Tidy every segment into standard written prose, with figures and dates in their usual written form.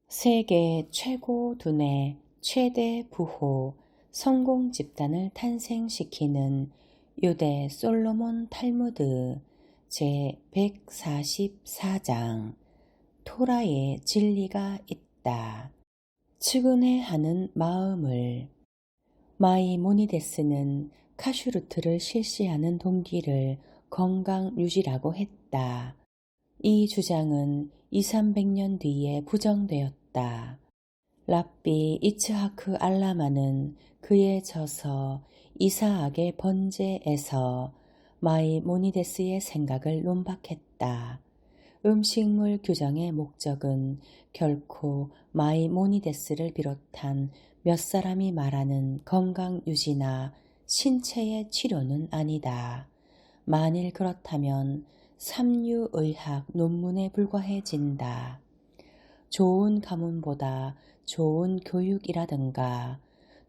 세계 최고 두뇌 최대 부호 성공 집단을 탄생시키는 유대 솔로몬 탈무드 제144장 토라의 진리가 있다. 측은해하는 마음을 마이모니데스는 카슈루트를 실시하는 동기를 건강 유지라고 했다. 이 주장은 2,300년 뒤에 부정되었다. 랍비 이츠하크 알라마는 그의 저서 이사악의 번제에서 마이모니데스의 생각을 논박했다. 음식물 규정의 목적은 결코 마이모니데스를 비롯한 몇 사람이 말하는 건강 유지나 신체의 치료는 아니다. 만일 그렇다면 삼류의학 논문에 불과해진다. 좋은 가문보다 좋은 교육이라든가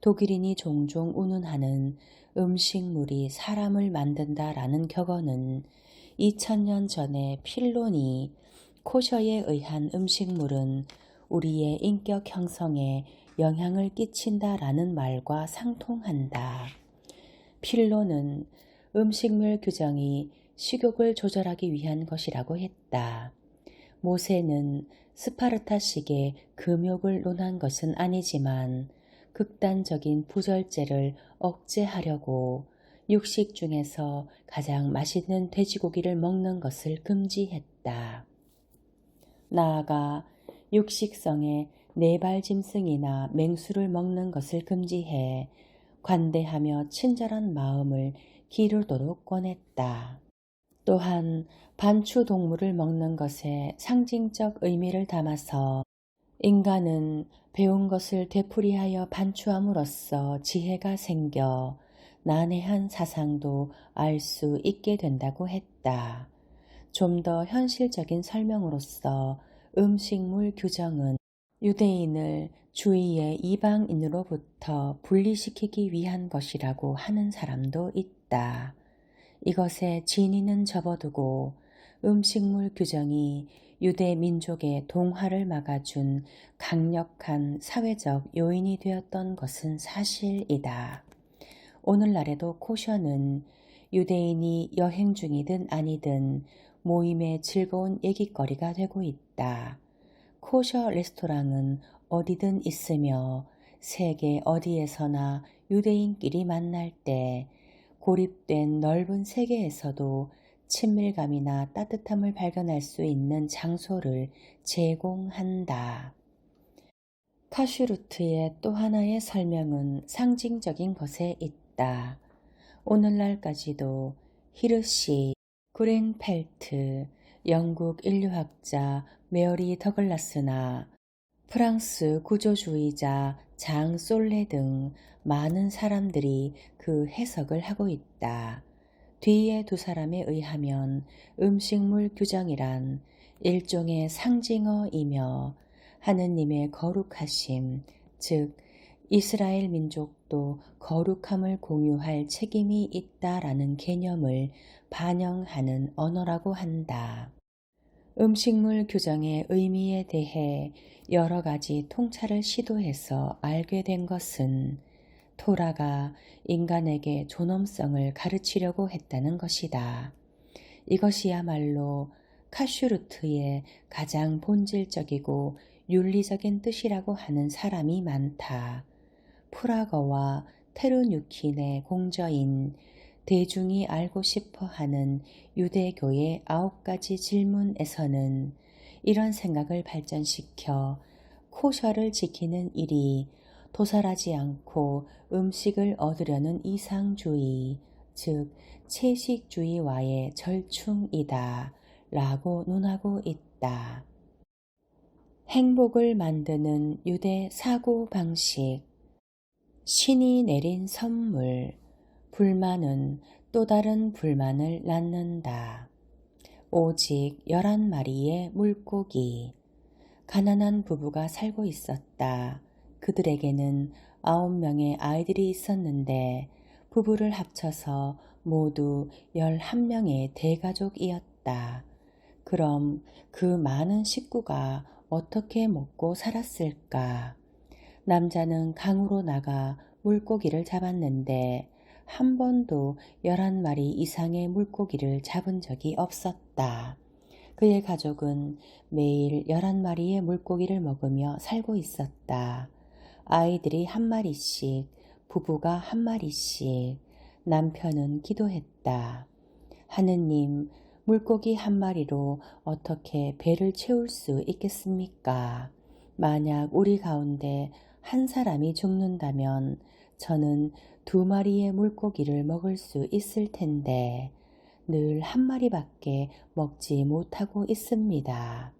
독일인이 종종 운운하는 음식물이 사람을 만든다라는 격언은 2000년 전에 필론이 코셔에 의한 음식물은 우리의 인격 형성에 영향을 끼친다라는 말과 상통한다. 필론은 음식물 규정이 식욕을 조절하기 위한 것이라고 했다. 모세는 스파르타식의 금욕을 논한 것은 아니지만 극단적인 부절제를 억제하려고 육식 중에서 가장 맛있는 돼지고기를 먹는 것을 금지했다. 나아가 육식성의 네발짐승이나 맹수를 먹는 것을 금지해 관대하며 친절한 마음을 기르도록 권했다. 또한 반추동물을 먹는 것에 상징적 의미를 담아서 인간은 배운 것을 되풀이하여 반추함으로써 지혜가 생겨 난해한 사상도 알 수 있게 된다고 했다. 좀 더 현실적인 설명으로서 음식물 규정은 유대인을 주위의 이방인으로부터 분리시키기 위한 것이라고 하는 사람도 있다. 이것에 진위는 접어두고 음식물 규정이 유대 민족의 동화를 막아준 강력한 사회적 요인이 되었던 것은 사실이다. 오늘날에도 코셔는 유대인이 여행 중이든 아니든 모임의 즐거운 얘기거리가 되고 있다. 코셔 레스토랑은 어디든 있으며 세계 어디에서나 유대인끼리 만날 때 고립된 넓은 세계에서도 친밀감이나 따뜻함을 발견할 수 있는 장소를 제공한다. 카슈루트의 또 하나의 설명은 상징적인 것에 있다. 오늘날까지도 히르시, 그랭펠트, 영국 인류학자 메어리 더글라스나 프랑스 구조주의자 장 솔레 등 많은 사람들이 그 해석을 하고 있다. 뒤에 두 사람에 의하면 음식물 규정이란 일종의 상징어이며 하느님의 거룩하심, 즉 이스라엘 민족도 거룩함을 공유할 책임이 있다라는 개념을 반영하는 언어라고 한다. 음식물 규정의 의미에 대해 여러 가지 통찰을 시도해서 알게 된 것은 토라가 인간에게 존엄성을 가르치려고 했다는 것이다. 이것이야말로 카슈루트의 가장 본질적이고 윤리적인 뜻이라고 하는 사람이 많다. 프라거와 테르뉴킨의 공저인 대중이 알고 싶어하는 유대교의 9가지 질문에서는 이런 생각을 발전시켜 코셔를 지키는 일이 도살하지 않고 음식을 얻으려는 이상주의, 즉 채식주의와의 절충이다 라고 논하고 있다. 행복을 만드는 유대 사고방식, 신이 내린 선물, 불만은 또 다른 불만을 낳는다. 오직 11마리의 물고기. 가난한 부부가 살고 있었다. 그들에게는 9명의 아이들이 있었는데 부부를 합쳐서 모두 11명의 대가족이었다. 그럼 그 많은 식구가 어떻게 먹고 살았을까? 남자는 강으로 나가 물고기를 잡았는데 한 번도 11마리 이상의 물고기를 잡은 적이 없었다. 그의 가족은 매일 11마리의 물고기를 먹으며 살고 있었다. 아이들이 한 마리씩, 부부가 한 마리씩, 남편은 기도했다. 하느님, 물고기 한 마리로 어떻게 배를 채울 수 있겠습니까? 만약 우리 가운데 한 사람이 죽는다면 저는 2마리의 물고기를 먹을 수 있을 텐데 늘 한 마리밖에 먹지 못하고 있습니다.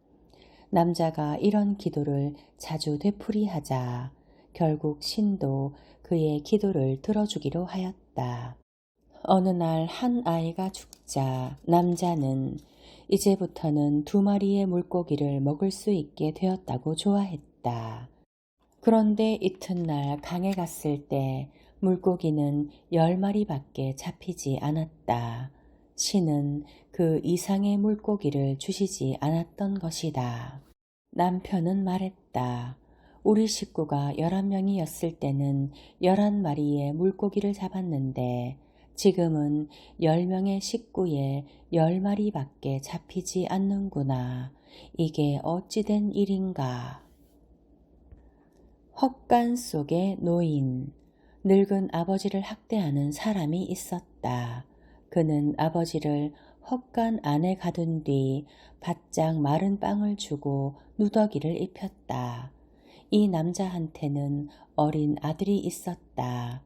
남자가 이런 기도를 자주 되풀이하자 결국 신도 그의 기도를 들어주기로 하였다. 어느 날 한 아이가 죽자 남자는 이제부터는 2마리의 물고기를 먹을 수 있게 되었다고 좋아했다. 그런데 이튿날 강에 갔을 때 물고기는 10마리밖에 잡히지 않았다. 신은 그 이상의 물고기를 주시지 않았던 것이다. 남편은 말했다. 우리 식구가 11명이었을 때는 11마리의 물고기를 잡았는데 지금은 10명의 식구에 10마리밖에 잡히지 않는구나. 이게 어찌된 일인가. 헛간 속의 노인. 늙은 아버지를 학대하는 사람이 있었다. 그는 아버지를 헛간 안에 가둔 뒤 바짝 마른 빵을 주고 누더기를 입혔다. 이 남자한테는 어린 아들이 있었다.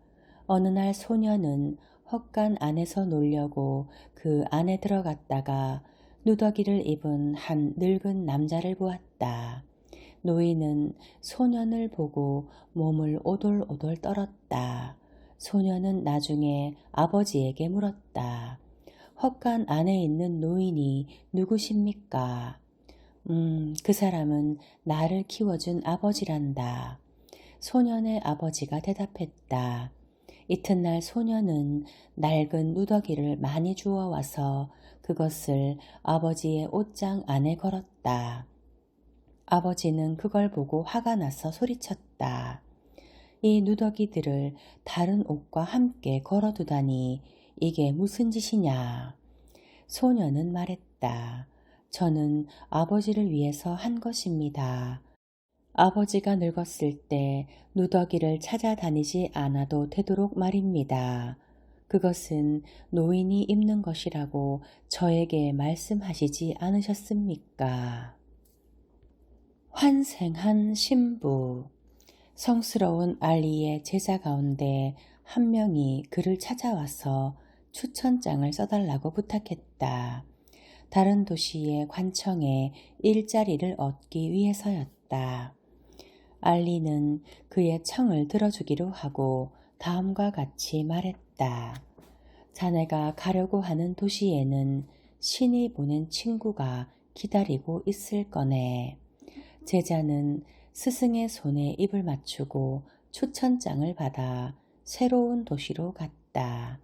어느 날 소녀는 헛간 안에서 놀려고 그 안에 들어갔다가 누더기를 입은 한 늙은 남자를 보았다. 노인은 소년을 보고 몸을 오돌오돌 떨었다. 소년은 나중에 아버지에게 물었다. 헛간 안에 있는 노인이 누구십니까? 그 사람은 나를 키워준 아버지란다. 소년의 아버지가 대답했다. 이튿날 소년은 낡은 누더기를 많이 주워와서 그것을 아버지의 옷장 안에 걸었다. 아버지는 그걸 보고 화가 나서 소리쳤다. 이 누더기들을 다른 옷과 함께 걸어두다니 이게 무슨 짓이냐. 소녀는 말했다. 저는 아버지를 위해서 한 것입니다. 아버지가 늙었을 때 누더기를 찾아다니지 않아도 되도록 말입니다. 그것은 노인이 입는 것이라고 저에게 말씀하시지 않으셨습니까? 환생한 신부. 성스러운 알리의 제자 가운데 한 명이 그를 찾아와서 추천장을 써달라고 부탁했다. 다른 도시의 관청에 일자리를 얻기 위해서였다. 알리는 그의 청을 들어주기로 하고 다음과 같이 말했다. 자네가 가려고 하는 도시에는 신이 보낸 친구가 기다리고 있을 거네. 제자는 스승의 손에 입을 맞추고 추천장을 받아 새로운 도시로 갔다.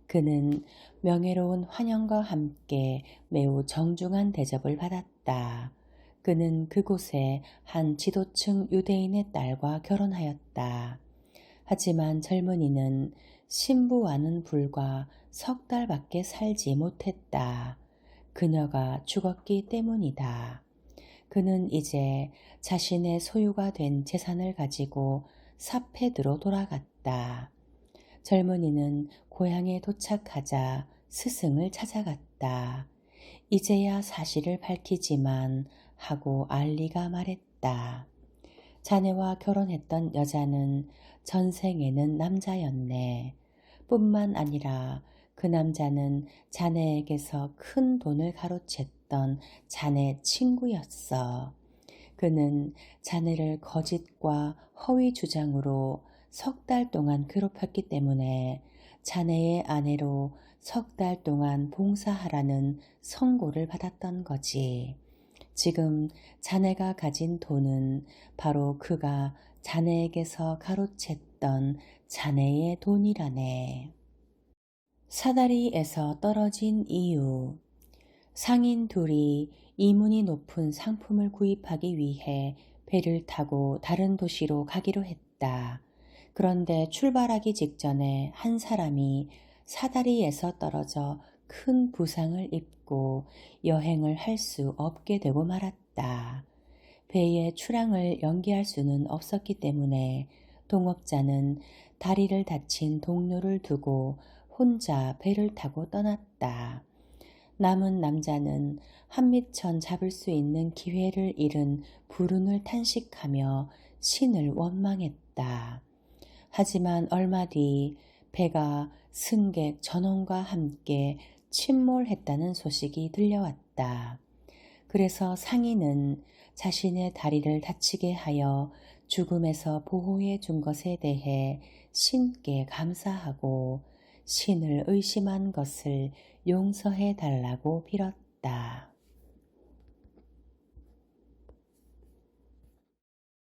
그는 명예로운 환영과 함께 매우 정중한 대접을 받았다. 그는 그곳에 한 지도층 유대인의 딸과 결혼하였다. 하지만 젊은이는 신부와는 불과 3달밖에 살지 못했다. 그녀가 죽었기 때문이다. 그는 이제 자신의 소유가 된 재산을 가지고 사페드로 돌아갔다. 젊은이는 고향에 도착하자 스승을 찾아갔다. 이제야 사실을 밝히지만 하고 알리가 말했다. 자네와 결혼했던 여자는 전생에는 남자였네. 뿐만 아니라 그 남자는 자네에게서 큰 돈을 가로챘던 자네 친구였어. 그는 자네를 거짓과 허위 주장으로 3달 동안 괴롭혔기 때문에 자네의 아내로 3달 동안 봉사하라는 선고를 받았던 거지. 지금 자네가 가진 돈은 바로 그가 자네에게서 가로챘던 자네의 돈이라네. 사다리에서 떨어진 이유. 상인 둘이 이문이 높은 상품을 구입하기 위해 배를 타고 다른 도시로 가기로 했다. 그런데 출발하기 직전에 한 사람이 사다리에서 떨어져 큰 부상을 입고 여행을 할 수 없게 되고 말았다. 배의 출항을 연기할 수는 없었기 때문에 동업자는 다리를 다친 동료를 두고 혼자 배를 타고 떠났다. 남은 남자는 한미천 잡을 수 있는 기회를 잃은 불운을 탄식하며 신을 원망했다. 하지만 얼마 뒤 배가 승객 전원과 함께 침몰했다는 소식이 들려왔다. 그래서 상인은 자신의 다리를 다치게 하여 죽음에서 보호해 준 것에 대해 신께 감사하고 신을 의심한 것을 용서해 달라고 빌었다.